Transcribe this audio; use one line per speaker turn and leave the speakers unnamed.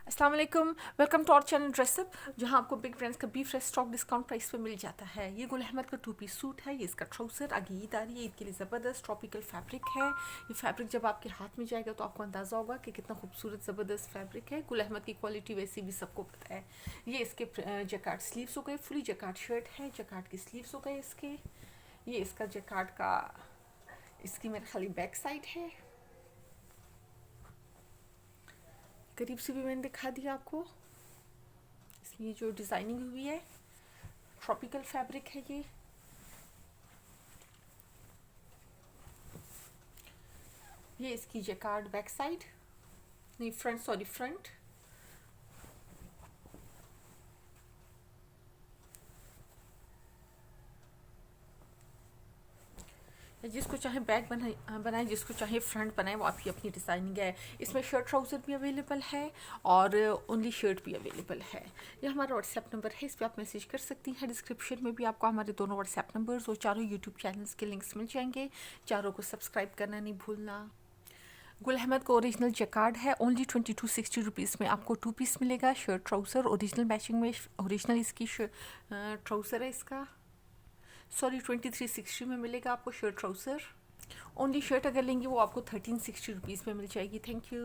अस्सलाम वालेकुम, welcome to our channel Dress Up, जहां आपको बिग ब्रांड्स का बीफ फ्रेश स्टॉक डिस्काउंट प्राइस पे मिल जाता है। ये गुल अहमद का 2 पीस सूट है। ये इसका ट्राउज़र, आगे ईद आ रही है, ईद के लिए ज़बरदस्त ट्रॉपिकल फैब्रिक है। ये फैब्रिक जब आपके हाथ में जाएगा तो आपको अंदाज़ा होगा कि कितना खूबसूरत ज़बरदस्त फैब्रिक है। गुल अहमद की क्वालिटी वैसे भी सबको पता है। ये इसके जैकार्ड स्लीव्स हो गए, फुली जैकार्ड शर्ट है, जैकार्ड की स्लीव्स हो गए इसके। ये इसका जैकार्ड का, इसकी मेरे खाली बैक साइड है। करीब से भी मैंने दिखा दिया आपको। इसमें जो डिज़ाइनिंग हुई है, ट्रॉपिकल फैब्रिक है ये इसकी जैकार्ड बैक साइड, नहीं फ्रंट, सॉरी फ्रंट। जिसको चाहे बैक बनाए, जिसको चाहे फ्रंट बनाए, वो आपकी अपनी डिज़ाइनिंग है। इसमें शर्ट ट्राउज़र भी अवेलेबल है और ओनली शर्ट भी अवेलेबल है। ये हमारा व्हाट्सएप नंबर है, इस पर आप मैसेज कर सकती हैं। डिस्क्रिप्शन में भी आपको हमारे दोनों व्हाट्सएप नंबर्स और चारों यूट्यूब चैनल्स के लिंक्स मिल जाएंगे। चारों को सब्सक्राइब करना नहीं भूलना। गुल अहमद का ओरिजिनल जैकार्ड है। ओनली 2260 रुपीज़ में आपको 2 पीस मिलेगा। शर्ट ट्राउज़र ओरिजिनल मैचिंग में, ओरिजिनल इसकी ट्राउज़र है इसका, सॉरी 2360 में मिलेगा आपको शर्ट ट्राउज़र। ओनली शर्ट अगर लेंगे वो आपको 1360 रुपीज़ में मिल जाएगी। Thank you.